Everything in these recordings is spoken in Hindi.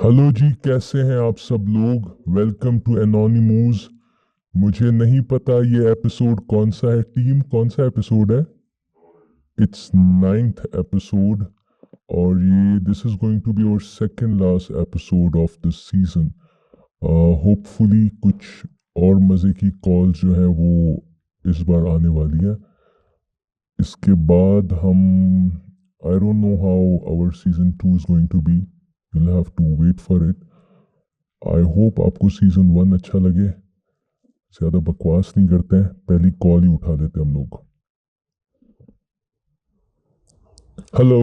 हेलो जी, कैसे हैं आप सब लोग। Welcome to anonymous. मुझे नहीं पता ये एपिसोड कौन सा है, टीम कौन सा एपिसोड है। इट्स नाइन्थ एपिसोड और ये this is going to be our second last episode of this season. Hopefully कुछ और मज़े की कॉल्स जो है वो इस बार आने वाली है। इसके बाद हम I don't know how our season 2 is going to be. you'll have to wait for it. I hope आपको सीजन 1 अच्छा लगे। ज्यादा बकवास नहीं करते हैं, पहली कॉल ही उठा लेते हैं हम लोग। हेलो।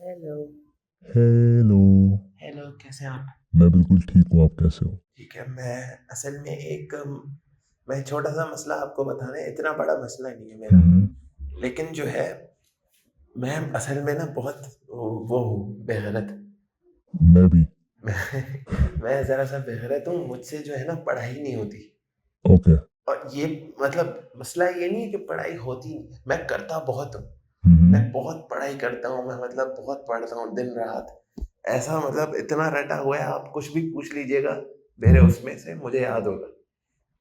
हेलो। हेलो। हेलो, कैसे हैं आप? मैं बिल्कुल ठीक हूँ, आप कैसे हो? ठीक है। मैं असल में मैं छोटा सा मसला आपको बताना है, इतना बड़ा मसला नहीं है मेरा, हम्म। लेकिन जो है मैं असल में ना बहुत वो हूँ बेगैरत। मैं भी। मैं ज़रा सा बेगैरत हूँ, मुझसे जो है ना पढ़ाई नहीं होती। ओके। और ये मतलब मसला ये नहीं है कि पढ़ाई होती नहीं है, मैं करता बहुत हूँ। हम्म। मैं बहुत पढ़ाई करता हूँ, मैं मतलब बहुत पढ़ता हूँ दिन रात। ऐसा मतलब इतना रटा हुआ है, आप कुछ भी पूछ लीजिएगा मेरे हम्म। उसमें से मुझे याद होगा।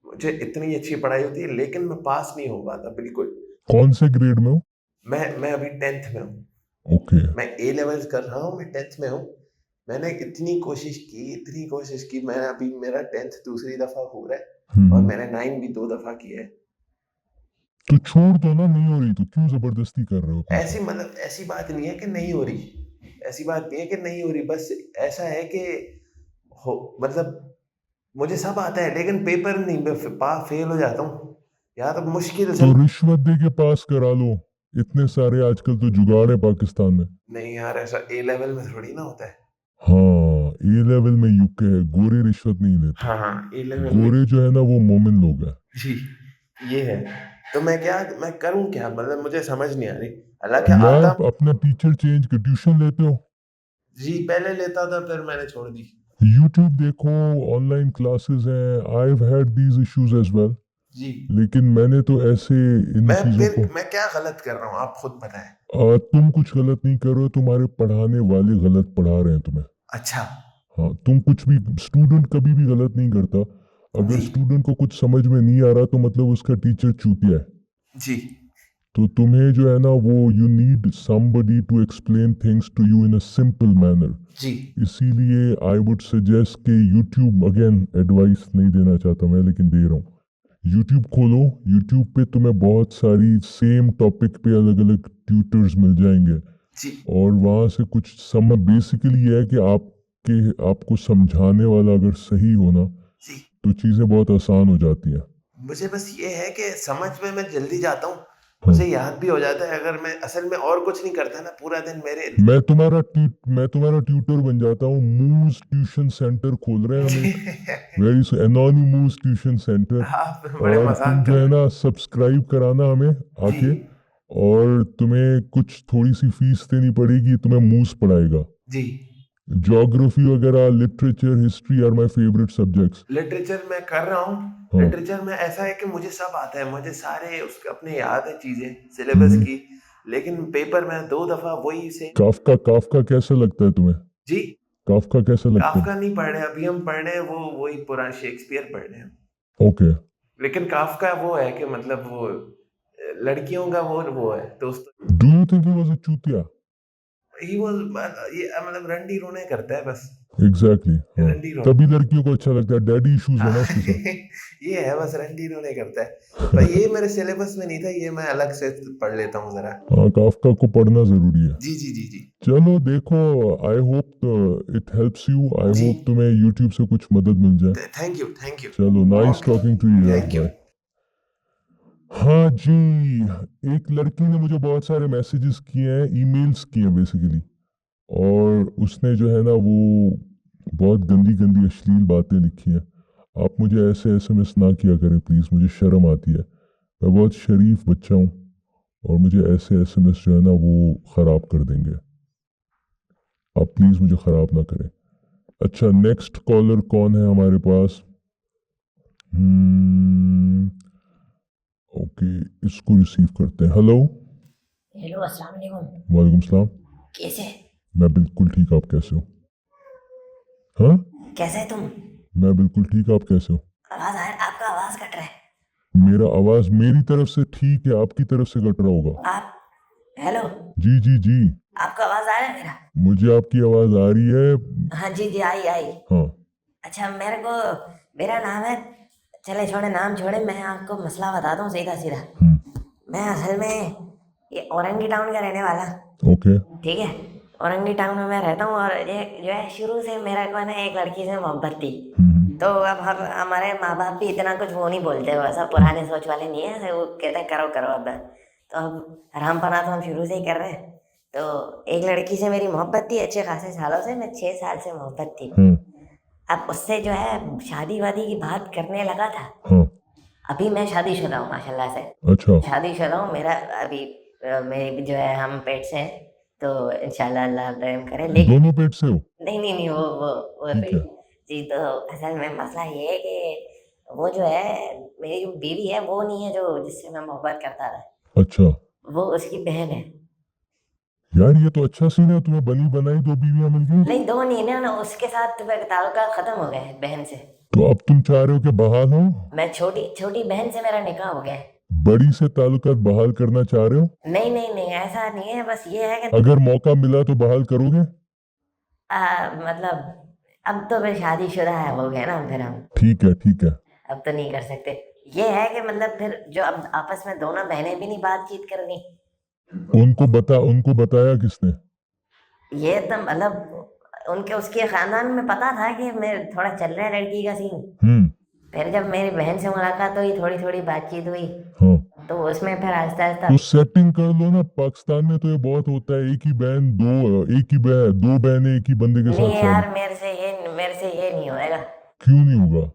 मुझे इतनी अच्छी पढ़ाई होती है, लेकिन मैं पास नहीं हो पाता बिल्कुल। कौन से ग्रेड में हो? मैं अभी 10th में हूँ। ओके। मैं ए लेवल्स कर रहा हूँ, मैं 10th में हूँ। मैंने इतनी कोशिश की, मैं अभी मेरा 10th दूसरी दफ़ा हो रहा है और हम्म। मैंने 9 भी 2 दफ़ा किया है। तो छोड़ दो ना, नहीं हो रही तो क्यों जबरदस्ती कर रहे हो अपने साथ? ऐसी बात नहीं है कि नहीं हो रही, ऐसी बात नहीं है कि नहीं हो रही, बस ऐसा है कि हो मतलब मुझे सब आता है, लेकिन पेपर नहीं, मैं फेल हो जाता हूँ या तो मुश्किल से। तो रिश्वत दे के पास करा लो। इतने सारे आजकल तो जुगाड़ है पाकिस्तान में। नहीं यार, ऐसा ए लेवल में थोड़ी ना होता है। हाँ, ए लेवल में यूके है, गोरे रिश्वत नहीं लेते। हाँ हाँ, ए लेवल में। गोरे जो है ना वो मोमिन लोग हैं। जी, ये है। तो मैं करूँ क्या, मतलब मुझे समझ नहीं आ रही। हालांकि यार आता। अपना टीचर चेंज कर, ट्यूशन लेते हो? जी, पहले लेता था, फिर मैंने छोड़ दी। यूट्यूब देखो, ऑनलाइन क्लासेस हैं। I have had these issues as well. जी। लेकिन मैंने तो ऐसे इन चीज़ों को मैं क्या गलत कर रहा हूँ, आप खुद बताएं। तुम कुछ गलत नहीं कर रहे हो, तुम्हारे पढ़ाने वाले गलत पढ़ा रहे हैं तुम्हें। अच्छा। हाँ, तुम कुछ भी, स्टूडेंट कभी भी गलत नहीं करता। अगर जी। स्टूडेंट को कुछ समझ में नहीं आ रहा तो मतलब उसका टीचर चूतिया है। जी। तो तुम्हें जो है ना वो you need somebody to explain things to you in a simple manner. जी। इसीलिए आई वुड सजेस्ट कि यूट्यूब, अगेन एडवाइस नहीं देना चाहता मैं लेकिन दे रहा हूँ। यूट्यूब खोलो, यूट्यूब पे तुम्हें बहुत सारी सेम टॉपिक पे अलग अलग ट्यूटर्स मिल जाएंगे। जी। और वहाँ से कुछ समझ, बेसिकली ये है कि आपको समझाने वाला अगर सही हो ना जी। तो चीज़ें बहुत आसान हो जाती हैं। मुझे बस ये है कि समझ में मैं जल्दी जाता हूँ, हाँ। मुझे याद भी हो जाता है। अगर मैं असल में और कुछ नहीं करता ना पूरा दिन मेरे। मैं तुम्हारा ट्यूटर बन जाता हूँ। मूज ट्यूशन सेंटर खोल रहे हैं हम एक। जी। Very anonymous tuition centre. आप बड़े और तुम मजाक जो कर है रहे ना सब्सक्राइब कराना हमें हैं। जी। आके। और तुम्हें कुछ थोड़ी सी फीस देनी पड़ेगी, तुम्हें मूस पढ़ाएगा। जी। ज्योग्राफी वगैरह, literature, history are my favourite subjects. Literature में कर रहा हूँ। हाँ। लिटरेचर में ऐसा है कि मुझे सब आता है, मुझे सारे उसके अपने याद है चीजें सिलेबस हम्म। की। लेकिन पेपर में 2 दफा वही से। काफका काफका कैसा लगता है तुम्हें? जी। काफका कैसा लगता है? काफका नहीं पढ़ रहे अभी, हम पढ़ रहे हैं वो वही पुराना शेक्सपियर पढ़ रहे हैं। ओके। लेकिन काफका वो है कि मतलब वो लड़कियों का वो है दोस्त। Do you think he was a चूतिया? ही वो ये मतलब रंडी रोने करता है बस। एग्जैक्टली exactly, हाँ। रंडी रोने। तभी लड़कियों को अच्छा लगता है, डैडी इश्यूज है हाँ। ना उसके साथ। ये है बस, रंडी रोने करता है। पर ये मेरे सिलेबस में नहीं था, ये मैं अलग से पढ़ लेता हूँ जरा। हाँ, काफका को पढ़ना जरूरी है। जी जी जी जी। चलो देखो, I hope it helps you. I जी। होप तुम्हें यूट्यूब से कुछ मदद मिल जाए। Thank you, thank you. चलो, nice okay. Talking to you यार, थैंक यू। बाय। हाँ जी। एक लड़की ने मुझे बहुत सारे मैसेजेस किए हैं, ईमेल्स किए हैं बेसिकली। और उसने जो है ना वो बहुत गंदी गंदी अश्लील बातें लिखी हैं। आप मुझे ऐसे एसएमएस ना किया करें प्लीज़, मुझे शर्म आती है। मैं बहुत शरीफ बच्चा हूँ और मुझे ऐसे एसएमएस जो है ना वो ख़राब कर देंगे। आप प्लीज़ मुझे ख़राब ना करें। अच्छा, नेक्स्ट कॉलर कौन है हमारे पास? हम्म। ओके, इसको रिसीव करते हैं। हेलो। हेलो, अस्सलाम वालेकुम। वालेकुम सलाम। कैसे? मैं बिल्कुल ठीक, आप कैसे हो? हाँ, कैसे है तुम? मैं बिल्कुल ठीक। आप कैसे हो? आपका आवाज कट रहा है। मेरा आवाज मेरी तरफ से ठीक है, आपकी तरफ से कट रहा होगा। आप हेलो, जी जी जी, आपका आवाज आ रहा है मेरा? मुझे आपकी आवाज आ रही है। हाँ जी जी, आई आई। हाँ, अच्छा, मेरा नाम है, चले छोड़े नाम छोड़े, मैं आपको मसला बताता हूँ सीधा सीधा। मैं असल में ये औरंगी टाउन का रहने वाला, ओके। ठीक है। औरंगी टाउन में मैं रहता हूँ और ये जो है शुरू से मेरा को है ना एक लड़की से मोहब्बत थी। तो अब हमारे माँ बाप भी इतना कुछ वो नहीं बोलते, वो ऐसा पुराने सोच वाले नहीं है, ऐसे वो कहते हैं करो करो अब। तो अब आराम पना तो हम शुरू से ही कर रहे हैं। तो एक लड़की से मेरी मोहब्बत थी अच्छे खासे सालों से, मैं 6 साल से मोहब्बत थी। अब उससे जो है शादी वादी की बात करने लगा था। हाँ, अभी मैं शादीशुदा हूँ माशाल्लाह से, अच्छा। शादीशुदा हूँ। मेरा अभी मेरी जो है हम पेट से हैं, तो इंशाल्लाह अल्लाह रहम करे। लेकिन दोनों पेट से हो? नहीं नहीं नहीं, वो ठीक है। जी। तो असल में मसला ये है कि वो जो है मेरी जो बीवी है वो नहीं है जो जिससे मैं मोहब्बत करता था, अच्छा वो उसकी बहन है। यार, ये तो अच्छा सीन है, तुम्हें बनी बनाई 2 बीवियां मिल गई। नहीं, दो नहीं ना, उसके साथ मेरे ताल्लुकात खत्म हो गए हैं बहन से। तो अब तुम चाह रहे हो कि बहाल हो? मैं छोटी छोटी बहन से मेरा निकाह हो गया है। बड़ी से ताल्लुकात बहाल करना चाह रहे हो? नहीं नहीं नहीं, ऐसा नहीं है, बस ये है कि अगर मौका मिला तो बहाल करोगे? मतलब अब तो फिर शादीशुदा है हो गया ना फिर हम, ठीक है, ठीक है। अब तो नहीं कर सकते। ये है कि मतलब फिर जो अब आपस में दोनों बहनें भी नहीं बातचीत करनी। उनको बताया किसने? ये तो मतलब उनके उसके खानदान में पता था कि मेरे थोड़ा चल रहा है लड़की का सीन। फिर जब मेरी बहन से मुलाकात हुई, थोड़ी थोड़ी बातचीत हुई, हाँ, तो उसमें फिर आहिस्ता आहिस्ता तो सेटिंग कर लो ना। पाकिस्तान में तो ये बहुत होता है, एक ही बहन, 2 बहनें एक ही बंदे के नहीं साथ यार, शादी। मेरे से ये नहीं होएगा। क्यों नहीं होगा?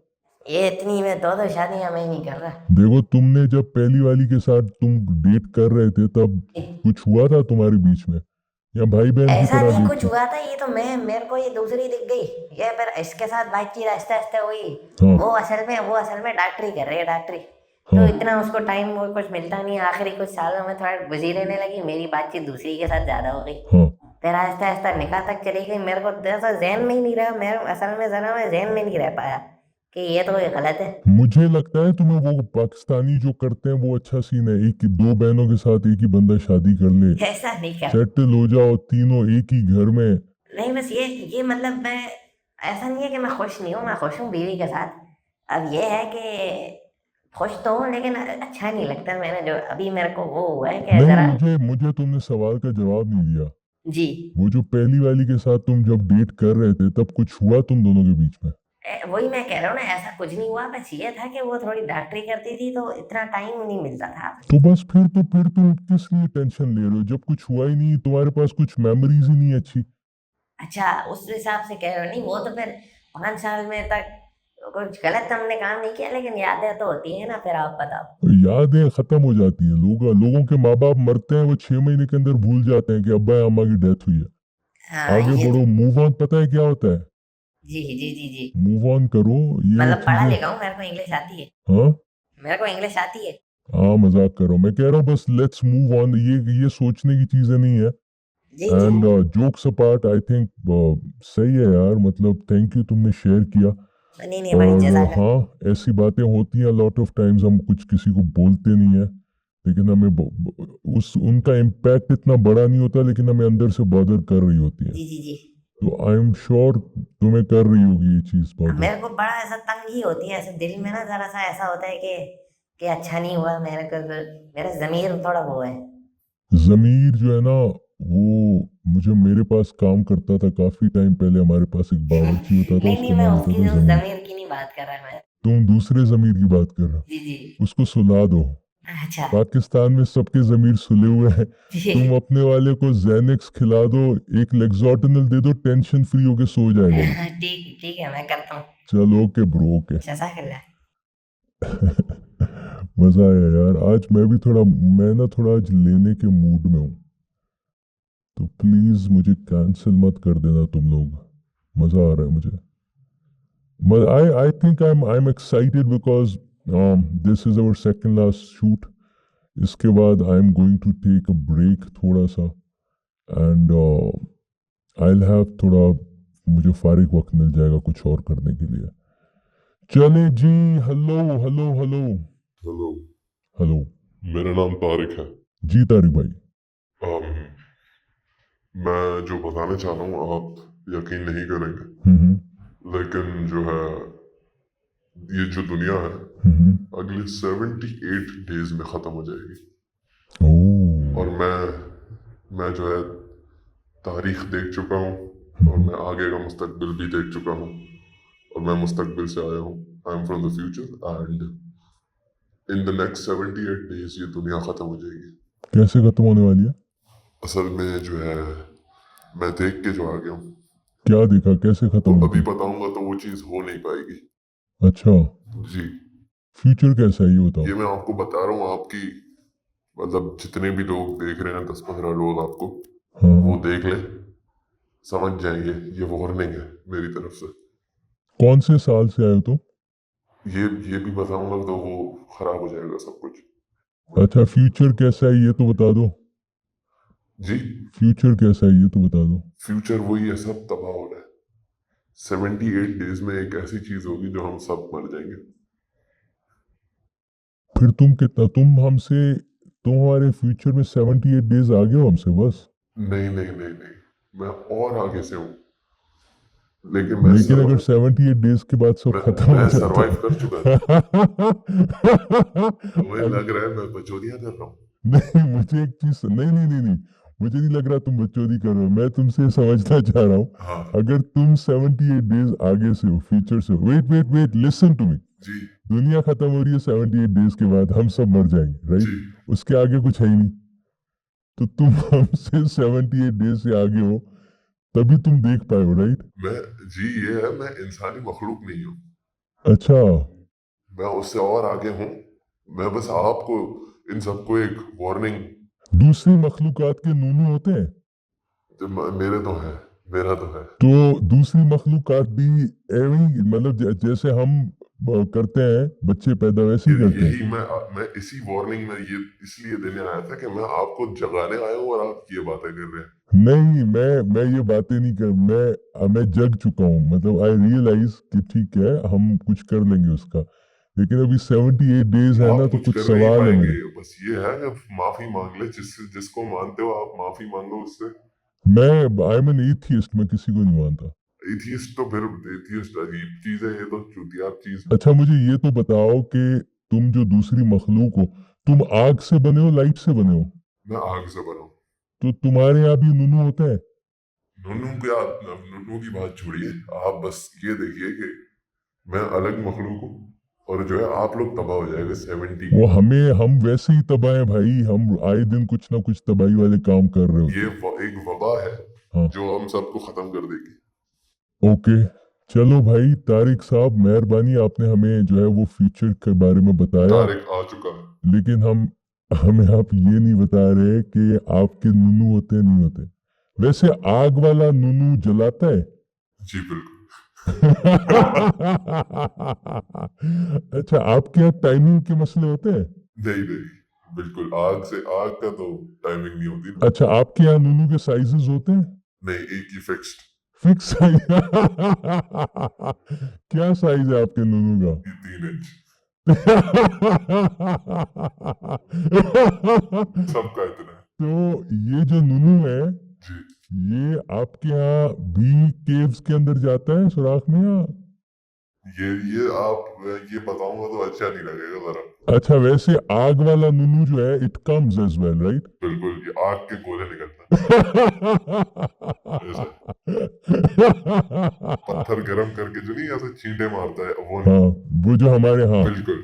ये इतनी में दो शादियां मैं नहीं कर रहा। देखो, तुमने जब पहली वाली के साथ तुम डेट कर रहे थे तब कुछ हुआ था तुम्हारे बीच में, या भाई बहन की ऐसा तरह नहीं डेट कुछ थी? हुआ था, ये तो मेरे को ये दूसरी दिख गई। ये फिर इसके साथ बातचीत आहिस्ता आहिस्ता हुई। हाँ, वो असल में डॉक्टरी कर रही है, डॉक्टरी। तो हाँ, इतना उसको टाइम वो कुछ मिलता नहीं, आखिरी कुछ सालों में थोड़ा बिजी रहने लगी, मेरी बातचीत दूसरी के साथ ज्यादा हो गई। हाँ। फिर आहिस्ता आहिस्ता निकाह तक चली गई। मेरे को ऐसा जहन में ही नहीं रहा, मेरे असल में जरा मैं जहन में नहीं रह पाया कि ये तो ये गलत है। मुझे लगता है तुम्हें वो पाकिस्तानी जो करते हैं वो अच्छा सीन है, एक 2 बहनों के साथ एक ही बंदा शादी कर ले, ऐसा नहीं कर, सेटल हो जाओ तीनों एक ही घर में। नहीं बस ये मतलब मैं, ऐसा नहीं है कि मैं खुश नहीं हूँ, मैं खुश हूँ बीवी के साथ। अब ये है कि खुश तो हूँ, लेकिन अच्छा नहीं लगता। मैंने जो अभी मेरे को वो हुआ है कि नहीं, जरा मुझे तुमने सवाल का जवाब नहीं दिया। जी। वो जो पहली वाली के साथ तुम जब डेट कर रहे थे तब कुछ हुआ तुम दोनों के बीच में? वही मैं कह रहा हूँ ना, ऐसा कुछ नहीं हुआ, बस ये था कि वो थोड़ी डॉक्टरी करती थी तो इतना टाइम नहीं मिलता था। तो बस फिर तुम किस लिए टेंशन ले रहे हो जब कुछ हुआ ही नहीं, तुम्हारे पास कुछ मेमोरीज ही नहीं है अच्छी? अच्छा, उस हिसाब से कह रहे हो? नहीं, वो तो फिर 5 साल में तक कुछ गलत हमने काम नहीं किया, लेकिन यादें तो होती है ना। फिर आप बताओ। यादें खत्म हो जाती है, लोगों के माँ बाप मरते हैं, वो 6 महीने के अंदर भूल जाते हैं कि अब्बा या अम्मा की डेथ हुई है। हाँ आगे ये तो, बढ़ो, मूव ऑन। पता है क्या होता है? जी जी जी जी। मूव ऑन करो, ये मतलब पढ़ा चीजें। लिखा हूँ, मेरे को इंग्लिश आती है, हाँ, मेरे को इंग्लिश आती है। हाँ, मजाक करो, मैं कह रहा हूँ बस लेट्स मूव ऑन। ये सोचने की चीजें नहीं है। जी जी। And jokes apart, I think सही है यार, मतलब थैंक यू तुमने शेयर किया। नहीं नहीं, बड़ी और जजाक। हाँ, ऐसी बातें होती हैं लॉट ऑफ टाइम्स, हम कुछ किसी को बोलते नहीं है, लेकिन हमें उस उनका इम्पैक्ट इतना बड़ा नहीं होता, लेकिन हमें अंदर से बॉदर कर रही होती है। जी जी जी। तो आई एम श्योर तुम्हें कर रही होगी ये चीज बॉदर। मेरे को बड़ा ऐसा तंगी होती है, ऐसे दिल में ना जरा सा ऐसा होता है कि अच्छा नहीं हुआ मेरे को, मेरा जमीर थोड़ा वो है। जमीर जो है ना, वो मुझे मेरे पास काम करता था काफी टाइम पहले, हमारे पास एक बावर्ची होता था, नहीं नहीं, उसका मैं नाम होता उसकी था उस जमीर। जमीर की नहीं बात कर रहा मैं। तुम दूसरे जमीर की बात कर रहे जी जी। हो, उसको सुला दो। अच्छा। पाकिस्तान में सबके जमीर सुले हुए हैं। जी। तुम अपने वाले को जेनेक्स खिला दो, एक लेक्सोटिनल दे दो, टेंशन फ्री होके सो जाएगा वो। ठीक ठीक है, मैं करता हूँ। चलो, ओके ब्रो, ओके। जज़ाकल्लाह। मजा आया यार, आज मैं ना थोड़ा आज लेने के मूड में हूँ, तो प्लीज मुझे कैंसिल मत कर देना तुम लोग। मजा आ रहा है मुझे। I think I'm excited because this is our second last shoot. इसके बाद I'm going to take a break थोड़ा सा, and I'll have थोड़ा मुझे फारिग वक्त मिल जाएगा कुछ और करने के लिए। चले जी। Hello hello hello hello, hello. मेरा नाम तारिक है। जी तारिक भाई। अम, मैं जो बताना चाह रहा हूँ आप यकीन नहीं करेंगे, लेकिन जो है ये जो दुनिया है अगले 78 डेज में ख़त्म हो जाएगी। ओह। और मैं जो है तारीख देख चुका हूँ और मैं आगे का मुस्तकबिल भी देख चुका हूँ और मैं मुस्तकबिल से आया हूँ। I am from the future and in the next 78 days ये दुनिया ख़त्म हो जाएगी। कैसे खत्म होने वाली है? असल में जो है मैं देख के जो आ गया हूँ, क्या देखा, कैसे खत्म तो होती? अभी बताऊंगा तो वो चीज़ हो नहीं पाएगी। अच्छा, जी, फ्यूचर कैसा है ये बताओ। ये मैं आपको बता रहा हूँ, आपकी मतलब जितने भी लोग देख रहे हैं 10-15 लोग आपको हाँ। वो देख लें, समझ जाएंगे ये वार्निंग है मेरी तरफ से। कौन से साल से आए हो तुम? ये भी बताऊंगा तो वो खराब हो जाएगा सब कुछ। अच्छा, फ्यूचर कैसा है ये तो बता दो। जी, फ्यूचर कैसा है ये तो बता दो। फ्यूचर वही है, सब तबाह हो रहा है। 78 डेज में एक ऐसी चीज होगी जो हम सब मर जाएंगे। फिर तुम कितना, तुम हमारे फ्यूचर में 78 डेज आगे हो हमसे बस। नहीं नहीं नहीं नहीं, मैं और आगे से हूँ, लेकिन लेकिन अगर 78 डेज के बाद सब खत्म हो मैं जाता सरवाइव कर चुका था। तुम्हें अगर- लग रहा है मैं बचौलियां कर रहा हूँ? नहीं, मुझे एक चीज, नहीं, मुझे नहीं लग रहा तुम बकचोदी कर रहे हो। मैं तुमसे समझना चाह रहा हूँ, हाँ अगर तुम 78 डेज आगे से हो, फ्यूचर से हो, wait wait wait, listen to me. जी दुनिया खत्म हो रही है 78 डेज के बाद, हम सब मर जाएंगे, राइट? जी उसके आगे कुछ है ही नहीं। तो तुम हमसे 78 डेज से आगे हो, तभी तुम देख पाए हो, राइट? मैं जी ये है, मैं इंसानी मखलूक नहीं हूँ, अच्छा। मैं उससे और आगे हूँ। मैं बस आपको इन सबको एक वार्निंग, दूसरी मखलूकात के नूनू होते हैं, मेरे तो है, मेरा तो है। तो दूसरी मखलूकात भी एवं ही, मतलब जैसे हम करते हैं बच्चे पैदा, वैसे ही करते हैं। यही मैं इसी वार्निंग में ये इसलिए देने आया था कि मैं आपको जगाने आया हूँ और आप ये बातें कर रहे हैं। नहीं, मैं ये बातें नहीं कर, मैं जग चुका हूँ, मतलब आई रियलाइज कि ठीक है हम कुछ कर लेंगे उसका, लेकिन अभी 78 डेज है आप ना, तो कुछ कुछ कर नहीं सवाल है पाएंगे, मेरे। बस ये है कि माफी मांग ले, जिसको मानते हो आप माफी मांगो उससे। मैं आई एम एन एथियस्ट, मैं किसी को नहीं मानता। एथियस्ट तो फिर एथियस्ट अजीब चीज है, ये तो चुतियाब चीज है। अच्छा, मुझे ये तो बताओ कि तुम जो दूसरी मखलूक हो, तुम आग से बने हो लाइट से बने हो? मैं आग से बना हूँ। तो तुम्हारे यहाँ भी नूनू होते हैं? नुन्नू की बात छोड़िए, आप बस ये देखिए कि मैं अलग मखलूक हूँ और जो है आप लोग तबाह हो जाएंगे 70। वो हम वैसे ही तबाह है भाई, हम आए दिन कुछ ना कुछ तबाही वाले काम कर रहे होते ये हैं। एक वबा है हाँ। जो हम सबको खत्म कर देगी। ओके, चलो भाई तारिक साहब, मेहरबानी, आपने हमें जो है वो फ्यूचर के बारे में बताया, तारिक आ चुका है। लेकिन हमें आप ये नहीं बता रहे कि आपके नूनू होते हैं नहीं होते। वैसे आग वाला नूनू जलाता है? जी बिल्कुल। अच्छा, आपके यहाँ टाइमिंग के मसले होते हैं? नहीं नहीं, बिल्कुल आग का तो टाइमिंग नहीं होती ना। अच्छा, आपके यहाँ नूनू के साइजेस होते हैं? नहीं, एक ही फिक्स्ड, फिक्स साइज? क्या साइज है आपके नूनू का? 3 इंच सबका इतना है। तो ये जो नूनू है, जी, ये आपके यहाँ भी केव्स के अंदर जाता है सुराख में, या? ये आप ये बताऊंगा तो अच्छा नहीं लगेगा जरा। अच्छा, वैसे आग वाला नूनू जो है, it comes as well, right? बिल्कुल, ये आग के गोले निकलता है ऐसा। पत्थर गरम करके जो नहीं ऐसे छींटे मारता है वो नहीं। हाँ, वो जो बिल्कुल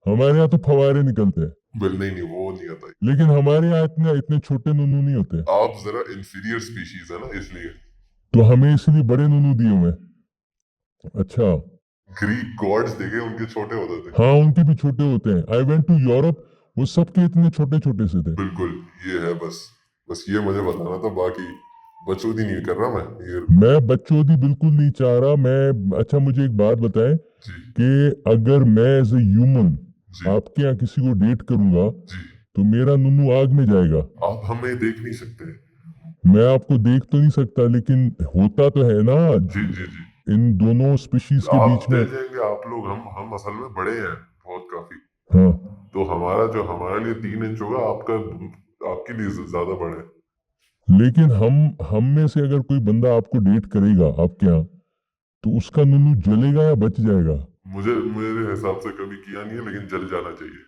हमारे यहाँ तो फवारे निकलते हैं, नहीं वो नहीं आता। लेकिन हमारे यहाँ इतने इतने छोटे नूनू नहीं होते, आप जरा इंफीरियर स्पीशीज है ना, इसलिए। तो हमें इसलिए बड़े नूनू दिए हुए हैं। अच्छा। ग्रीक गॉड्स देखे, उनके छोटे होते थे। हाँ, उनके भी छोटे होते हैं। आई वेंट टू यूरोप, वो सबके इतने छोटे छोटे से थे। बिल्कुल, ये है बस ये मुझे बताना था, बाकी बचौती नहीं कर रहा मैं ये। मैं बच्चोदी बिल्कुल नहीं चाह रहा मैं। अच्छा, मुझे एक बात बताएं जी कि अगर मैं एज ए ह्यूमन जी आपके यहाँ किसी को डेट करूंगा, जी, तो मेरा नूनू आग में जाएगा? आप हमें देख नहीं सकते, मैं आपको देख तो नहीं सकता, लेकिन होता तो है ना जी जी जी। इन दोनों स्पीशीज के आप बीच में। देखेंगे आप लोग, हम असल में बड़े हैं बहुत काफी। हाँ, तो हमारा जो हमारे लिए 3 इंच होगा, आपका आपके लिए ज्यादा बड़ा है। लेकिन हम में से अगर कोई बंदा आपको डेट करेगा आपके यहाँ, तो उसका नुनू जलेगा या बच जाएगा? मुझे मेरे हिसाब से कभी किया नहीं है, लेकिन जल जाना चाहिए।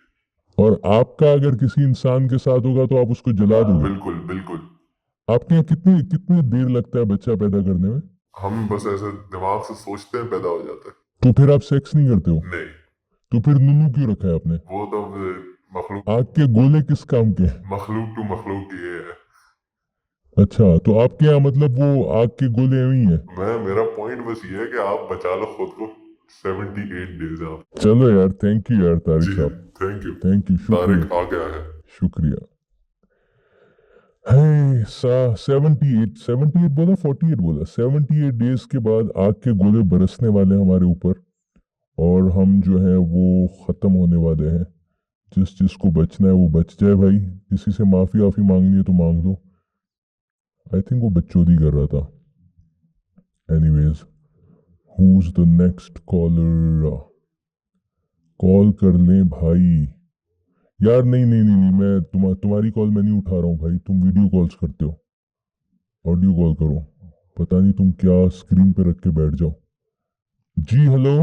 और आपका अगर किसी इंसान के साथ होगा तो आप उसको जला दोगे? बिल्कुल बिल्कुल। आपके यहाँ कितनी कितनी देर लगता है बच्चा पैदा करने में? हम बस ऐसे दिमाग से सोचते हैं, पैदा हो जाता है। तो फिर आप सेक्स नहीं करते हो? नहीं, तो फिर नुनू क्यों रखा है आपने? वो तो मखलूक आग के गोले किस काम के हैं? मखलूक टू मखलूक ये है। अच्छा, तो आपके यहाँ मतलब वो आग के गोले यूं ही है? मेरा पॉइंट बस ये है कि आप बचा लो खुद को। 78 डेज आप। चलो यार, थैंक यू यार तारिक जी, साहब, थैंक यू। थैंक यू, शुक्रिया तारिक आ गया है। शुक्रिया। है 78 बोला, 48 बोला, 78 डेज के बाद आग के गोले बरसने वाले हैं हमारे ऊपर, और हम जो है वो खत्म होने वाले हैं। जिस जिसको बचना है वो बच जाए भाई, किसी से माफी वाफी मांगनी है तो मांग लो। आई थिंक वो बकचोदी कर रहा था। Anyways, who's the next caller? Call कर लें भाई। यार नहीं नहीं नहीं नहीं, मैं तुम्हारी कॉल मैं नहीं उठा रहा हूँ भाई, तुम वीडियो कॉल्स करते हो, ऑडियो कॉल करो। पता नहीं तुम क्या स्क्रीन पे रख के बैठ जाओ। जी हेलो।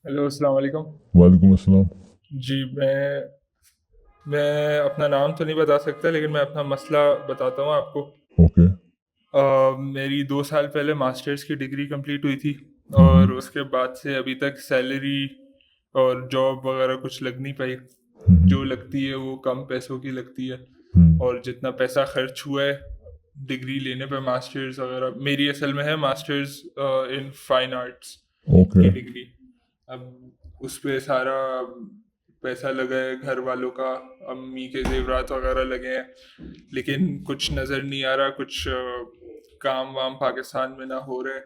हेलो, अस्सलाम वालेकुम। वालेकुम अस्सलाम। जी, मैं अपना नाम तो नहीं बता सकता, लेकिन मैं अपना मसला बताता हूँ आपको। ओके। मेरी 2 साल पहले मास्टर्स की डिग्री कंप्लीट हुई थी, और उसके बाद से अभी तक सैलरी और जॉब वगैरह कुछ लग नहीं पाई। जो लगती है वो कम पैसों की लगती है, और जितना पैसा खर्च हुआ है डिग्री लेने पे, मास्टर्स वगैरह, मेरी असल में है masters in fine arts okay. की डिग्री। अब उस पे सारा पैसा लगा है, घर वालों का, अम्मी के जेवरात वगैरह लगे हैं, लेकिन कुछ नज़र नहीं आ रहा। कुछ काम वाम पाकिस्तान में ना हो रहे,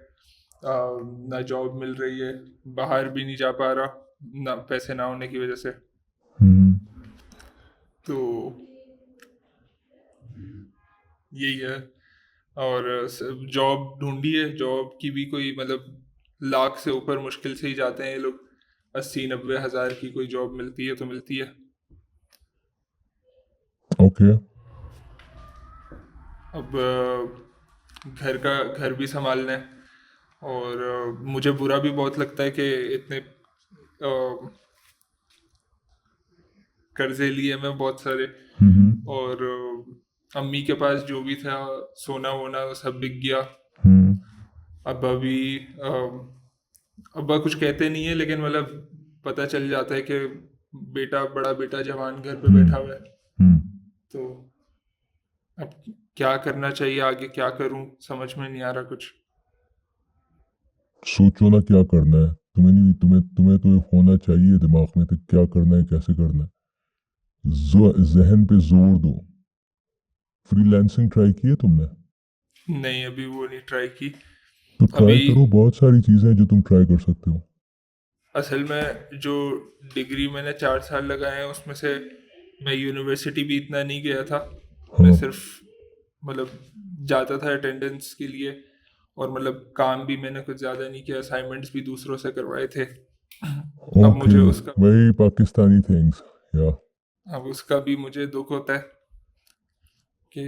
ना जॉब मिल रही है, बाहर भी नहीं जा पा रहा, ना पैसे ना होने की वजह से। तो यही है। और जॉब ढूंढी है, जॉब की भी कोई मतलब लाख से ऊपर मुश्किल से ही जाते हैं ये लोग। 80-90 हज़ार की कोई जॉब मिलती है तो मिलती है। ओके। अब घर भी संभालना है, और मुझे बुरा भी बहुत लगता है कि इतने कर्जे लिए मैं बहुत सारे, और अम्मी के पास जो भी था सोना वोना वो सब बिक गया। अब्बा भी अब्बा कुछ कहते नहीं है, लेकिन मतलब पता चल जाता है कि बड़ा बेटा जवान घर पे बैठा हुआ है। तो अब क्या करना चाहिए, आगे क्या करूं, समझ में नहीं आ रहा कुछ। सोचो ना क्या करना है। तुम्हें नहीं, तुम्हें तो होना चाहिए दिमाग में तो क्या करना है, कैसे करना है। जहन पे जोर दो। फ्रीलांसिंग ट्राई की है तुमने? नहीं, अभी वो नहीं ट्राई की। तो ट्राई अभी करो, बहुत सारी चीजें हैं जो तुम ट्राई कर सकते हो। असल में जो डिग्री मैंने 4 साल लगाए हैं उसमें से मैं यूनिवर्सिटी भी इतना नहीं गया था। मैं हाँ। सिर्फ मतलब जाता था अटेंडेंस के लिए, और मतलब काम भी मैंने कुछ ज़्यादा नहीं किया, असाइनमेंट्स भी दूसरों से करवाए थे। अब मुझे उसका वही पाकिस्तानी थिंग्स। या अब उसका भी मुझे दुख होता है कि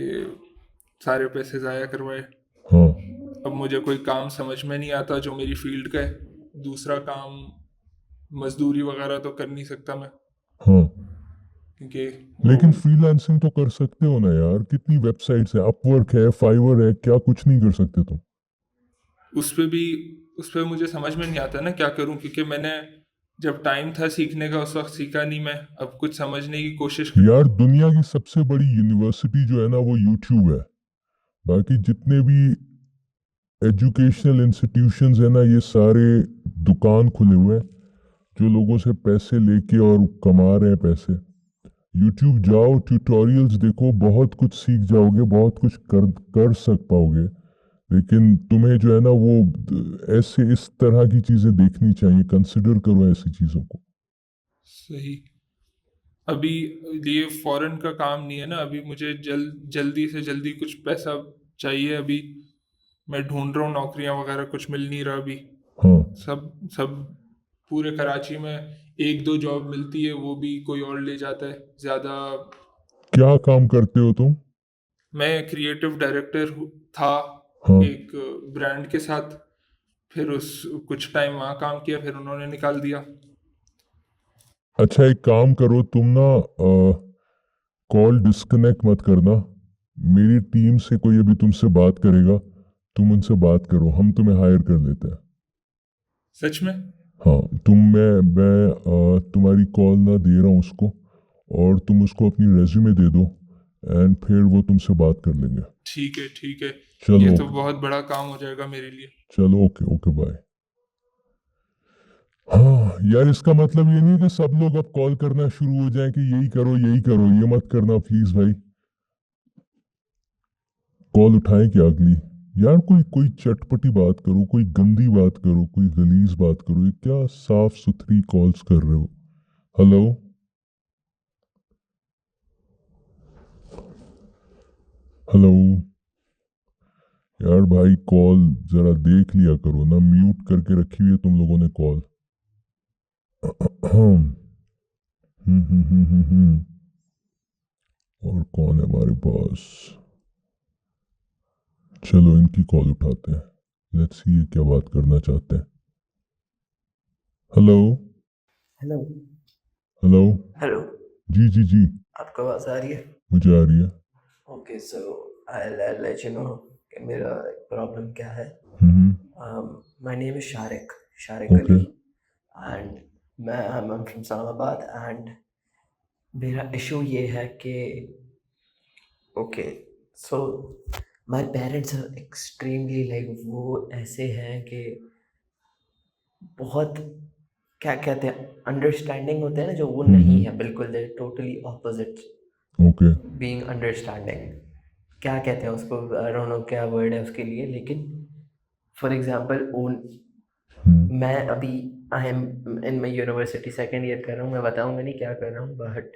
सारे पैसे ज़ाया करवाए। हाँ। अब मुझे कोई काम समझ में नहीं आता जो मेरी फील्ड का है। दूसरा काम मजदूरी वगैरह तो कर नहीं सकता मैं, हाँ, क्योंकि लेकिन फ्रीलांसिंग तो कर सकते हो ना यार। कितनी वेबसाइट्स है, अपवर्क है, फाइवर है, क्या कुछ नहीं कर सकते तुम? उस पे मुझे समझ में नहीं आता ना क्या करूं, क्योंकि मैंने जब टाइम था सीखने का उस वक्त सीखा नहीं मैं। अब कुछ समझने की कोशिश यार दुनिया की सबसे बड़ी यूनिवर्सिटी जो है ना वो यूट्यूब है। बाकी जितने भी एजुकेशनल इंस्टीट्यूशंस है ना, ये सारे दुकान खुले हुए हैं जो लोगों से पैसे लेके और कमा रहे हैं पैसे। यूट्यूब जाओ, ट्यूटोरियल्स देखो, बहुत कुछ सीख जाओगे, बहुत कुछ कर सक पाओगे। लेकिन तुम्हें जो है ना वो ऐसे इस तरह की चीजें देखनी चाहिए, कंसिडर करो ऐसी चीजों को। सही। अभी ये फॉरेन का काम नहीं है ना, अभी मुझे जल्दी से जल्दी कुछ पैसा चाहिए। अभी मैं ढूंढ रहा हूँ नौकरियां वगैरह, कुछ मिल नहीं रहा अभी। हाँ, सब सब पूरे कराची में एक दो जॉब मिलती है, वो भी कोई और ले जाता है ज़्यादा। क्या काम करते हो तुम? मैं क्रिएटिव डायरेक्टर था हाँ, एक ब्रांड के साथ, फिर उस कुछ टाइम वहाँ काम किया, फिर उन्होंने निकाल दिया। अच्छा एक काम करो तुम ना, कॉल डिस्कनेक्ट मत करना। मेरी टीम से कोई अभी तुमसे बात करेगा, तुम उनसे बात करो, हम तुम्हें हायर कर लेते हैं। सच में? हाँ, मैं तुम्हारी कॉल ना दे रहा हूँ उसको, और तुम उसको अपनी रेज्यूमे दे दो, एंड फिर वो तुमसे बात कर लेंगे। ठीक है, ठीक है। चलो ये तो ओके, बहुत बड़ा काम हो जाएगा मेरे लिए। चलो ओके ओके बाय। हाँ यार, इसका मतलब ये नहीं कि सब लोग अब कॉल करना शुरू हो जाएं कि यही करो यही करो, ये मत करना प्लीज भाई। कॉल उठाएं क्या अगली? यार कोई कोई चटपटी बात करो, कोई गंदी बात करो, कोई गलीज बात करो, ये क्या साफ सुथरी कॉल्स कर रहे हो? Hello, hello. यार भाई कॉल जरा देख लिया करो ना, म्यूट करके रखी हुई है तुम लोगों ने कॉल। और कौन है हमारे पास? चलो इनकी कॉल उठाते हैं, लेट्स सी ये क्या बात करना चाहते हैं। Hello, hello. हेलो। हेलो। जी जी जी, आपको आवाज़ आ रही है? मुझे आ रही है। Okay, so I let you know कि मेरा प्रॉब्लम क्या है। My name is Shariq okay. Ali, and मैं I am from Islamabad, and मेरा इशू ये है कि okay, so my parents are extremely like, वो ऐसे हैं कि बहुत, क्या कहते हैं, अंडरस्टैंडिंग होते हैं ना, जो वो नहीं है बिल्कुल, दे totally opposite okay. Being understanding. क्या कहते हैं उसको, आई डोंट नो क्या वर्ड है उसके लिए, लेकिन फॉर एग्जांपल ओन, मैं अभी I am in my university second year कर रहा हूँ, मैं बताऊँगा नहीं क्या कर रहा हूँ, but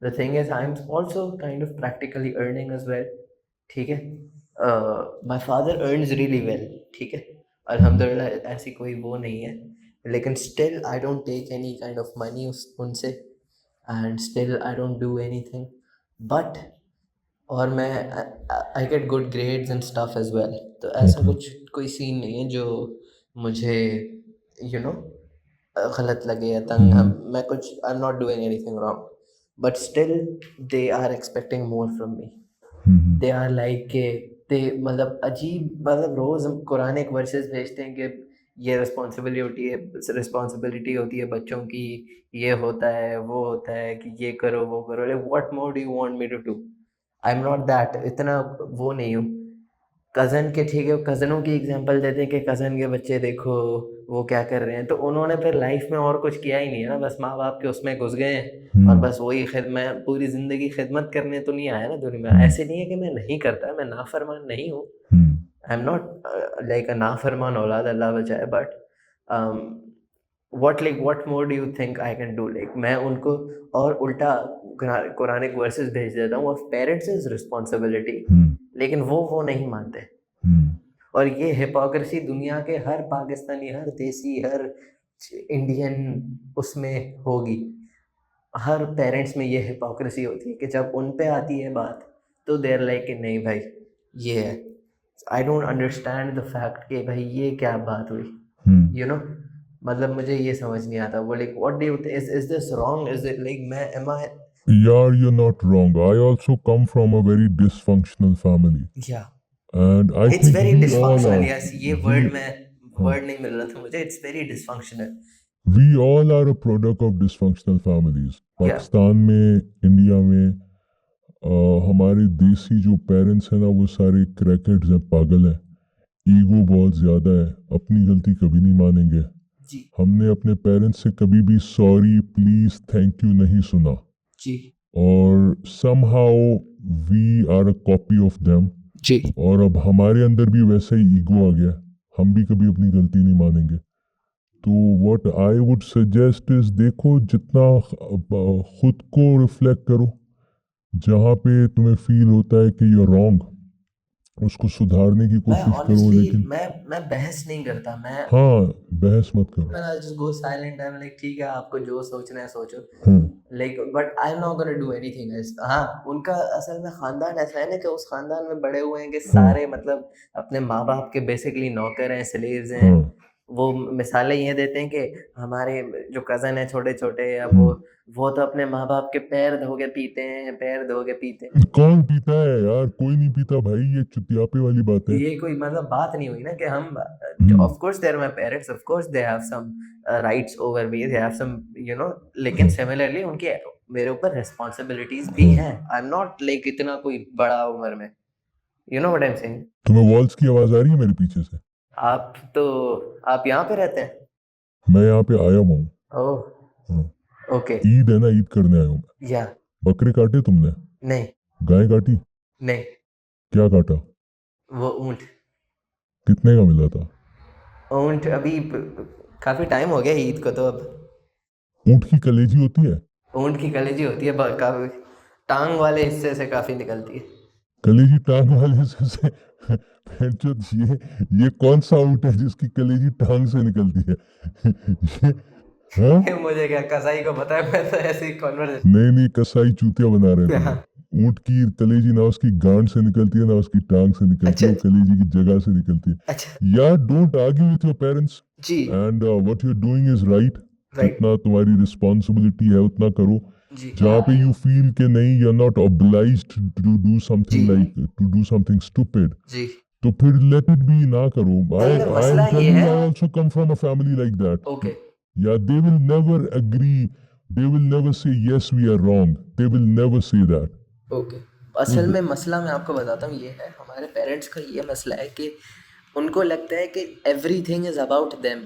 the thing is I am also kind of practically earning as well. ठीक है, my father earns really well, ठीक है, अल्हम्दुलिल्लाह, ऐसी कोई वो नहीं है, लेकिन still I don't take any kind of money उनसे, and still I don't do anything, but और मैं I get good grades and stuff as well. तो ऐसा ओके। कुछ कोई सीन नहीं है जो मुझे यू नो गलत लगे या तंग, मैं कुछ, I am not doing anything wrong, but still they are expecting more from me. They are like के दे, मतलब अजीब, मतलब रोज़ कुरान एक वर्सेस भेजते हैं कि ये रिस्पॉन्सिबिलिटी होती है बच्चों की, ये होता है वो होता है, कि ये करो वो करो, like what more do you want me to do? I am not that, इतना वो नहीं हूँ। कज़न के, ठीक है, कज़नों की एग्जांपल देते हैं कि कज़न के बच्चे देखो वो क्या कर रहे हैं, तो उन्होंने फिर लाइफ में और कुछ किया ही नहीं है ना, बस माँ बाप के उसमें घुस गए हैं, और बस वही मैं पूरी ज़िंदगी खिदमत करने तो नहीं आया ना दुनिया में। ऐसे नहीं है कि मैं नहीं करता, मैं नाफरमान नहीं हूँ, I am not like a नाफरमान औलाद, अल्लाह बचाए, but what more do you think I can do? Like मैं उनको और उल्टा कुरानिक वर्सेस भेज देता हूँ ऑफ पेरेंट्स इज रिस्पॉन्सिबिलिटी, लेकिन वो नहीं मानते। और ये हिपोक्रेसी दुनिया के हर पाकिस्तानी, हर देसी, हर इंडियन उसमें होगी, हर पेरेंट्स में ये हिपोक्रेसी होती है कि जब उन पे आती है बात तो देर लाइक कि नहीं भाई ये है। I don't understand the fact कि भाई ये क्या बात हुई, यू नो, मतलब मुझे ये समझ नहीं आता। वो like what do you think, is this wrong, is it like मैं एम आई? यार you're not wrong, I also come from a very dysfunctional family, या and I it's think very we all dysfunctional, are, yes, ये वर्ड में वर्ड नहीं मिल रहा था मुझे, it's very dysfunctional. we all are a product of dysfunctional families। या पाकिस्तान में, इंडिया में, हमारे देसी जो पेरेंट्स हैं ना, वो सारे क्रैकेट्स हैं, पागल हैं, ईगो बहुत ज़्यादा है, अपनी गलती कभी नहीं मानेंगे। जी हमने अपने पेरेंट्स से कभी भी सॉरी प्लीज थैंक यू नहीं सुना, जी और somehow we are a copy of them, जी और अब हमारे अंदर भी वैसा ही ईगो आ गया, हम भी कभी अपनी गलती नहीं मानेंगे। तो what I would suggest is, देखो जितना खुद को रिफ्लेक्ट करो, जहाँ पे तुम्हें फील होता है कि यू आर रॉन्ग उसको सुधारने की मैं कोशिश करो, ऑनेस्टली लेकिन मैं बहस नहीं करता, मैं हाँ बहस मत करो। I just go silent, I am like ठीक है आपको जो सोचना है सोचो, hmm like but I am not gonna do anything else. हाँ उनका असल में खानदान ऐसा है ना कि उस खानदान में बड़े हुए हैं कि सारे मतलब अपने माँ बाप के बेसिकली नौकर हैं, स्लेव्स हैं। हाँ वो मिसालें ये देते हैं कि हमारे जो कज़न है छोटे छोटे, अब हम्म। वो तो अपने माँ बाप के पैर धो के पीते हैं, पैर धो के पीते हैं। कौन पीता है यार, कोई नहीं पीता भाई, ये चुतियापे वाली बात है। ये कोई मतलब बात नहीं हुई ना कि हम hmm. Of course they are my parents, of course they have some rights over me, they have some you know, लेकिन सिमिलरली उनके मेरे ऊपर रिस्पांसिबिलिटीज भी हैं। आई एम नॉट लाइक इतना कोई बड़ा उम्र में, you know what I am saying. तुम्हें वॉल्स की आवाज आ रही है मेरे पीछे से? आप यहाँ पे रहते हैं? मैं यहाँ पे आया हुआ हूँ। ओह हाँ। ओके। ईद है ना, ईद करने आया हूँ मैं। या बकरे काटे तुमने? नहीं गाय काटी? नहीं, क्या काटा? वो ऊँट। कितने का मिला था? ऊँट अभी काफी टाइम हो गया ईद को, तो अब ऊँट की कलेजी होती है? ऊँट की कलेजी होती है, काफी टांग वाले हिस्से से काफी निकलती है। कलेजी टांग वाले से भेंचोद, ये कौन सा ऊँट है जिसकी कलेजी टांग से निकलती है? ये हाँ? मुझे क्या, कसाई को पता है, मैं तो ऐसी कॉन्वर्सेशन। नहीं कसाई चूतिया बना रहे थे। हाँ। ऊँट की कलेजी ना उसकी गांड से निकलती है ना उसकी टांग से निकलती है, वो कलेजी की जगह से निकलती है। अच्छा यार don't argue with your parents, जी and what you are doing is right. Right जितना तुम्हारी रिस्पॉन्सिबिलिटी है उतना करो। जी जहाँ पे यू फील के नहीं, you are not obliged to do something जी। Like to do something stupid, जी। तो फिर लेट इट बी, ना करो। आई नहीं, आई मसला एम ये टेलिंग, है। I also come from a family like that. Okay Yeah, they will never agree. They will never say yes, we are wrong. They will never say that. Okay. असल में मसला मैं आपको बताता हूँ, ये है हमारे पेरेंट्स का ये मसला है कि उनको लगता है कि एवरीथिंग इज अबाउट देम।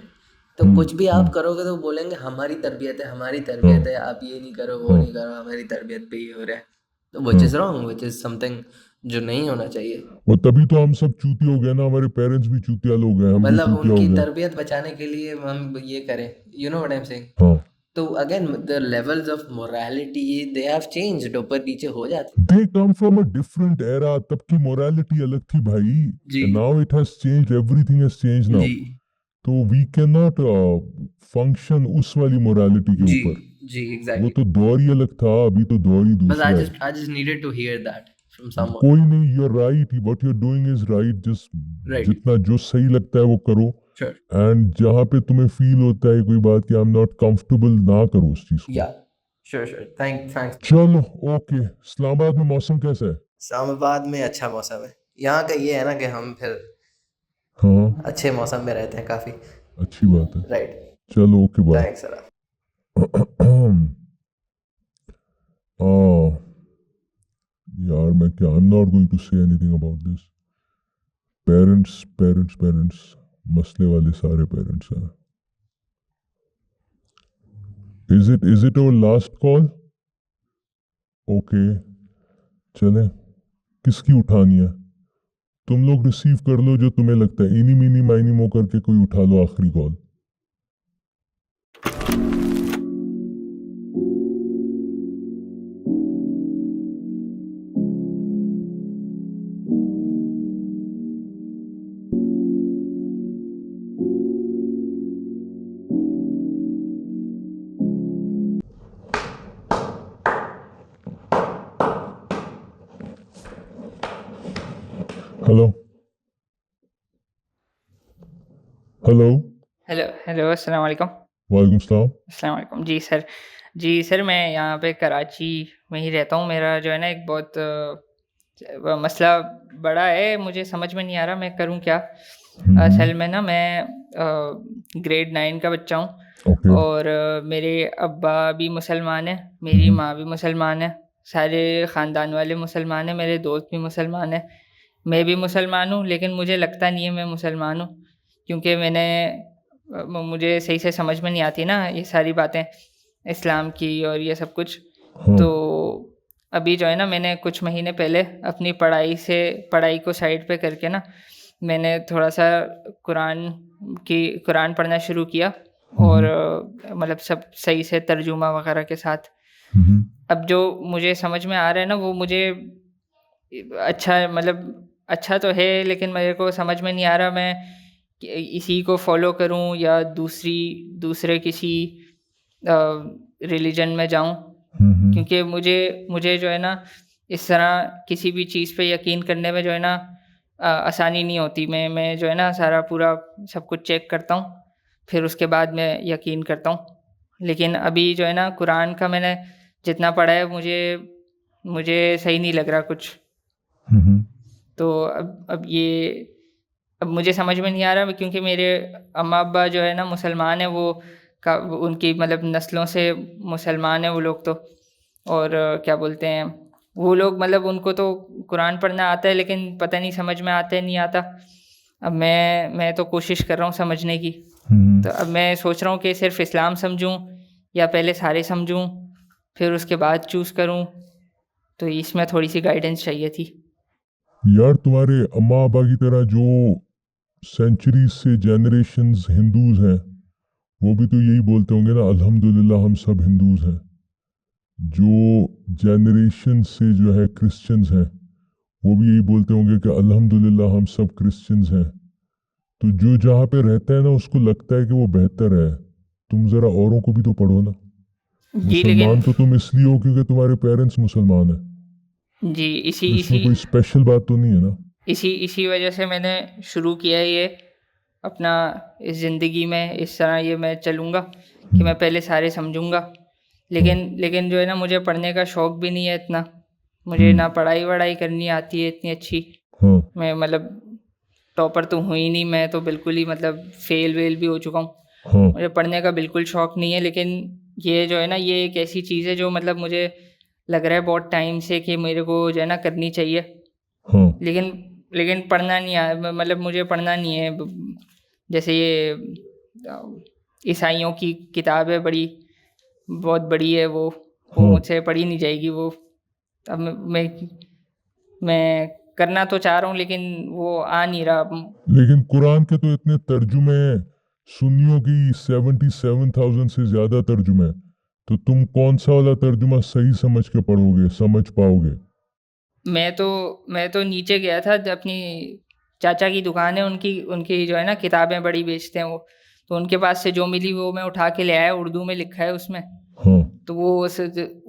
तो कुछ भी आप करोगे तो बोलेंगे हमारी तरबियत है, हमारी तरबियत है, आप ये नहीं करो वो नहीं करो, हमारी तरबियत पे ये हो रहा है, तो which is wrong, which is something जो नहीं होना चाहिए। और तभी तो हम सब चूतिया हो गए ना, हमारे पेरेंट्स भी चूतिया लोग हैं, हम भी मतलब चूतिया हो उनकी गए। तरबियत बचाने के लिए हम ये करें, you know what I am saying. हाँ, तो again the levels of morality they have changed, ऊपर नीचे हो जाते। they come from a different era. तब की मोरालिटी अलग थी भाई। जी। And now it has changed. Everything has changed now. जी तो we cannot function उस वाली मोरालिटी के जी ऊपर। जी वो एग्जैक्टली। तो दौर ही अलग था, अभी तो दौर ही बस दूसरा है। I just needed to hear that from someone. कोई नहीं, you are right, what you are doing is right. Just Right. जितना जो सही लगता है वो करो। श्योर एंड जहाँ पे तुम्हें फील होता है कोई बात कि आई एम नॉट कंफर्टेबल, ना करो उस चीज को। या श्योर थैंक्स। चलो ओके। इस्लामाबाद में मौसम कैसा है? इस्लामाबाद में अच्छा मौसम है। यहाँ का ये है ना कि हम फिर हाँ अच्छे मौसम में रहते हैं काफी। अच्छी बात है। राइट चलो ओके बाय। Thanks sir. यार मैं क्या, I am not going to say anything about this. Parents मसले वाले सारे पेरेंट्स हैं। Is it our last call? Okay चले, किसकी उठानी है? तुम लोग रिसीव कर लो जो तुम्हें लगता है। इनी मिनी माइनी मो करके कोई उठा लो आखिरी कॉल। हेलो हेलो हेलो अस्सलाम वालेकुम। वालेकुम सलाम। अस्सलाम वालेकुम। जी सर मैं यहाँ पे कराची में ही रहता हूँ। मेरा जो है ना एक बहुत मसला बड़ा है, मुझे समझ में नहीं आ रहा मैं करूँ क्या। असल में ना मैं ग्रेड 9 का बच्चा हूँ ओके और मेरे अब्बा भी मुसलमान हैं, मेरी माँ भी मुसलमान है, सारे ख़ानदान वाले मुसलमान हैं, मेरे दोस्त भी मुसलमान हैं, मैं भी मुसलमान हूँ। लेकिन मुझे लगता नहीं है मैं मुसलमान हूँ, क्योंकि मुझे सही से समझ में नहीं आती ना ये सारी बातें इस्लाम की और ये सब कुछ। हाँ। तो अभी जो है ना मैंने कुछ महीने पहले अपनी पढ़ाई को साइड पे करके ना मैंने थोड़ा सा कुरान पढ़ना शुरू किया। और मतलब सब सही से तर्जुमा वगैरह के साथ। अब जो मुझे समझ में आ रहा है ना वो मुझे अच्छा मतलब अच्छा तो है, लेकिन मेरे को समझ में नहीं आ रहा मैं इसी को फॉलो करूं या दूसरे किसी रिलीजन में जाऊं, क्योंकि मुझे जो है ना इस तरह किसी भी चीज़ पे यकीन करने में जो है ना आसानी नहीं होती। मैं जो है ना सारा पूरा सब कुछ चेक करता हूँ, फिर उसके बाद मैं यकीन करता हूँ। लेकिन अभी जो है ना कुरान का मैंने जितना पढ़ा है मुझे सही नहीं लग रहा कुछ। तो अब मुझे समझ में नहीं आ रहा, क्योंकि मेरे अम्मा अब्बा जो है ना मुसलमान है, उनकी मतलब नस्लों से मुसलमान है वो लोग तो। और क्या बोलते हैं वो लोग, मतलब उनको तो कुरान पढ़ना आता है, लेकिन पता नहीं समझ में आता है नहीं आता। अब मैं तो कोशिश कर रहा हूँ समझने की। तो अब मैं सोच रहा हूँ कि सिर्फ इस्लाम समझूं या पहले सारे समझूं फिर उसके बाद चूज़ करूं। तो इसमें थोड़ी सी गाइडेंस चाहिए थी। यार तुम्हारे अम्मा अब्बा की तरह जो सेंचुरीज से जनरेशन्स हिंदूज हैं वो भी तो यही बोलते होंगे ना, अल्हम्दुलिल्लाह हम सब हिंदूज हैं। जो जनरेशन से जो है क्रिश्चियंस हैं वो भी यही बोलते होंगे कि अल्हम्दुलिल्लाह हम सब क्रिश्चियंस हैं। तो जो जहाँ पे रहता है ना उसको लगता है कि वो बेहतर है। तुम जरा औरों को भी तो पढ़ो ना। जी मुसलमान तो तुम इसलिए हो क्योंकि तुम्हारे पेरेंट्स मुसलमान हैं। जी तो इसमें कोई स्पेशल बात तो नहीं है ना। इसी वजह से मैंने शुरू किया है ये अपना इस ज़िंदगी में इस तरह ये मैं चलूँगा कि मैं पहले सारे समझूंगा। लेकिन जो है ना मुझे पढ़ने का शौक़ भी नहीं है इतना। मुझे ना पढ़ाई वढ़ाई करनी आती है इतनी अच्छी। मैं मतलब टॉपर तो हूँ ही नहीं, मैं तो बिल्कुल ही मतलब फेल वेल भी हो चुका हूँ। मुझे पढ़ने का बिल्कुल शौक़ नहीं है। लेकिन ये जो है ना ये एक ऐसी चीज़ है जो मतलब मुझे लग रहा है बहुत टाइम से कि मेरे को जो है ना करनी चाहिए। लेकिन पढ़ना नहीं है, मतलब मुझे पढ़ना नहीं है। जैसे ये ईसाइयों की किताब है बहुत बड़ी है, वो मुझसे पढ़ी नहीं जाएगी वो। अब मैं करना तो चाह रहा हूँ लेकिन वो आ नहीं रहा। लेकिन कुरान के तो इतने तर्जुमे हैं, सुन्नियों की 77,000 से ज्यादा तर्जुमे हैं। तो तुम कौन सा वाला तर्जुमा सही समझ के पढ़ोगे, समझ पाओगे? मैं तो नीचे गया था, अपनी चाचा की दुकान है उनकी जो है ना किताबें बड़ी बेचते हैं वो, तो उनके पास से जो मिली वो मैं उठा के ले आया। उर्दू में लिखा है उसमें। तो वो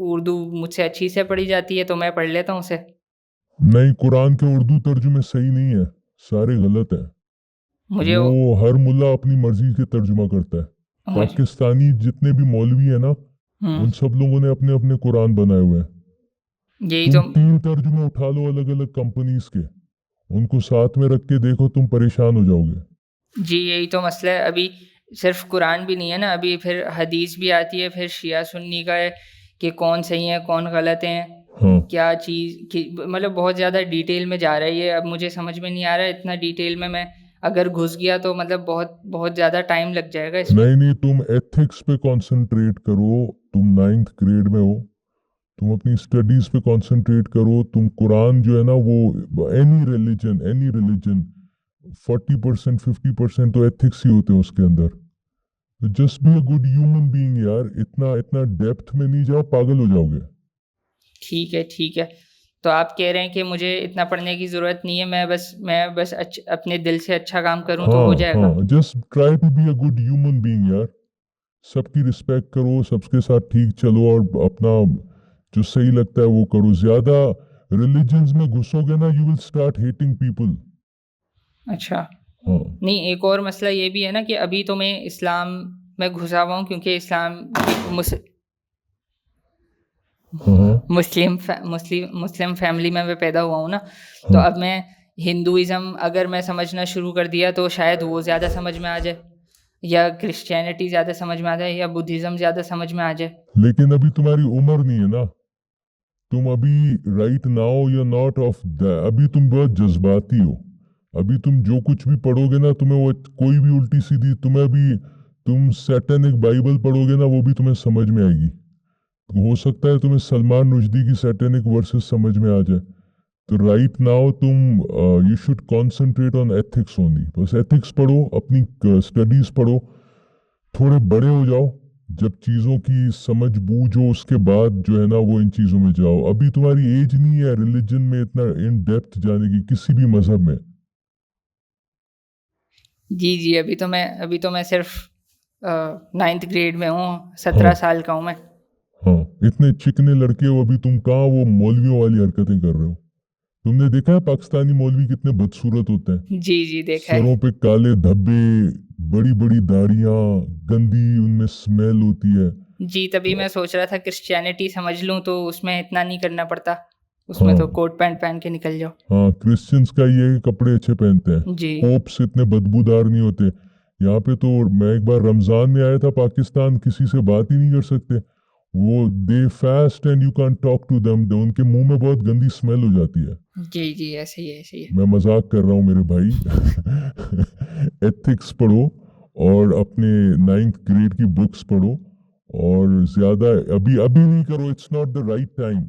उर्दू मुझसे अच्छी से पढ़ी जाती है तो मैं पढ़ लेता हूँ उसे। नहीं, कुरान के उर्दू तर्जुमे सही नहीं है, सारे गलत है। मुझे वो हर मुल्ला अपनी मर्जी के तर्जुमा करता है। पाकिस्तानी जितने भी मौलवी है ना उन सब लोगों ने अपने अपने कुरान बनाए हुए हैं। यही तुम तो 3 तर्जुमे उठा लो अलग अलग कंपनीज के, उनको साथ में रख के देखो, तुम परेशान हो जाओगे। जी यही तो मसला है। अभी सिर्फ कुरान भी नहीं है ना, अभी फिर हदीस भी आती है, फिर शिया सुन्नी का है कि कौन सही है कौन गलत है। क्या चीज़ मतलब बहुत ज़्यादा डिटेल में जा रहा है ये। अब मुझे समझ में नहीं आ रहा है इतना डिटेल में मैं अगर घुस गया तो मतलब बहुत ज़्यादा टाइम लग जाएगा इसमें। नहीं, तुम एथिक्स पे कंसंट्रेट करो। तुम 9th ग्रेड में हो, तुम अपनी स्टडीज पे कंसंट्रेट करो। तुम कुरान जो है ना वो एनी रिलीजन 40% 50% तो एथिक्स ही होते हैं उसके अंदर। Just be a good human being यार, इतना डेप्थ में नहीं जाओ, पागल हो जाओगे। ठीक है। तो आप कह रहे हैं कि मुझे इतना पढ़ने की ज़रूरत नहीं है, मैं बस अपने दिल से अच्छा काम करूं तो हो जाएगा। Just try to be a good human being यार। सबकी रिस्पेक्ट करो, सबके साथ ठीक चलो और अपना जो सही लगता है वो करो। ज्यादा रिलीजन्स में घुसोगे ना you will start hating people. अच्छा। नहीं, एक और मसला ये भी है ना कि अभी तो मैं इस्लाम में घुसा हुआ हूँ क्योंकि मुस्लिम फैमिली में मैं पैदा हुआ हूँ ना। तो अब मैं हिंदुइज़्म अगर मैं समझना शुरू कर दिया तो शायद वो ज़्यादा समझ में आ जाए, या क्रिश्चियनिटी ज़्यादा समझ में आ जाए, या बुद्धिज़्म ज़्यादा समझ में आ जाए। लेकिन अभी तुम्हारी उम्र नहीं है ना। तुम अभी right now you not of अभी तुम बहुत जज्बाती हो। अभी तुम जो कुछ भी पढ़ोगे ना तुम्हें वो कोई भी उल्टी सीधी तुम्हें अभी तुम सैटेनिक बाइबल पढ़ोगे ना वो भी तुम्हें समझ में आएगी। हो सकता है तुम्हें सलमान रुश्दी की सैटेनिक वर्सेस समझ में आ जाए। तो राइट नाउ तुम you should concentrate on ethics only. बस एथिक्स पढ़ो, अपनी स्टडीज पढ़ो, थोड़े बड़े हो जाओ, जब चीज़ों की समझ बूझ हो उसके बाद जो है ना वो इन चीज़ों में जाओ। अभी तुम्हारी एज नहीं है रिलीजन में इतना इन डेप्थ जाने की, किसी भी मजहब में। जी, जी, अभी तो मैं सिर्फ 9th ग्रेड में हूँ, 17 हाँ साल का हूँ मैं। हाँ, इतने चिकने लड़के हो अभी, तुम कहाँ वो मौलवियों वाली हरकतें कर रहे हो। तुमने देखा है पाकिस्तानी मौलवी कितने बदसूरत होते हैं, जी, जी, देखा सरों है। पे काले धब्बे, बड़ी बड़ी दाढ़ियां, गंदी उनमें स्मेल होती है। जी, तभी मैं तो सोच रहा था क्रिश्चियनिटी समझ लूँ तो उसमें इतना नहीं करना पड़ता। उसमें हाँ तो कोट पैंट पहन के निकल जाओ। हाँ, क्रिश्चियंस का ये है कि कपड़े अच्छे पहनते हैं, जी। पोप्स इतने बदबूदार नहीं होते। यहाँ पे तो मैं एक बार रमजान में आया था पाकिस्तान, किसी से बात ही नहीं कर सकते वो। They fast and you can't talk to them, उनके मुंह में बहुत गंदी स्मेल हो जाती है। जी, जी, ऐसे ही है, ऐसे ही है। मैं मजाक कर रहा हूँ मेरे भाई। एथिक्स पढ़ो और अपने 9th ग्रेड की बुक्स पढ़ो, और ज्यादा अभी अभी नहीं करो, it's not the right time.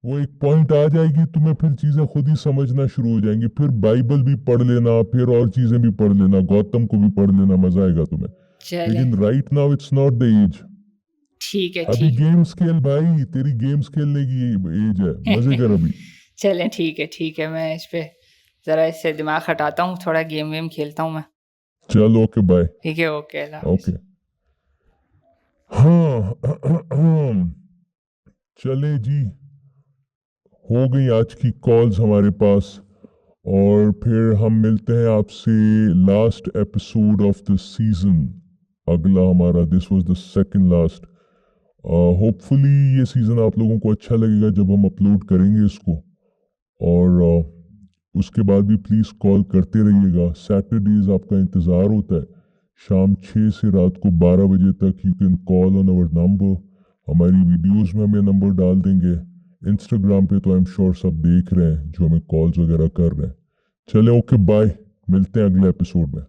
वो एक पॉइंट आ जाएगी तुम्हें, फिर चीजें खुद ही समझना शुरू हो जाएंगी, फिर बाइबल भी पढ़ लेना, फिर और चीजें भी पढ़ लेना, गौतम को भी पढ़ लेना, मजा आएगा तुम्हें। चलें, लेकिन right now it's not the age. ठीक है, अभी ठीक गेम्स खेल भाई, तेरी गेम्स खेलने की एज है, मजे कर अभी। चलें, ठीक है, मैं इस पे ज़रा इससे दिमाग हटाता हूँ, थोड़ा गेम वेम खेलता हूँ मैं। चलो ओके बाय। ठीक है, ओके, अल्लाह हाफ़िज़। ओके हाँ। चले जी, हो गई आज की कॉल्स हमारे पास, और फिर हम मिलते हैं आपसे last episode of the season. अगला हमारा, this was the second last. Hopefully ये सीजन आप लोगों को अच्छा लगेगा जब हम अपलोड करेंगे इसको। और उसके बाद भी प्लीज़ कॉल करते रहिएगा। सैटरडेज आपका इंतज़ार होता है, शाम 6 से रात को 12 बजे तक। You can call on our number, हमारी वीडियोस में हम ये नंबर डाल देंगे। इंस्टाग्राम पे तो आई एम श्योर सब देख रहे हैं जो हमें कॉल्स वगैरह कर रहे हैं। चले ओके बाय, मिलते हैं अगले एपिसोड में।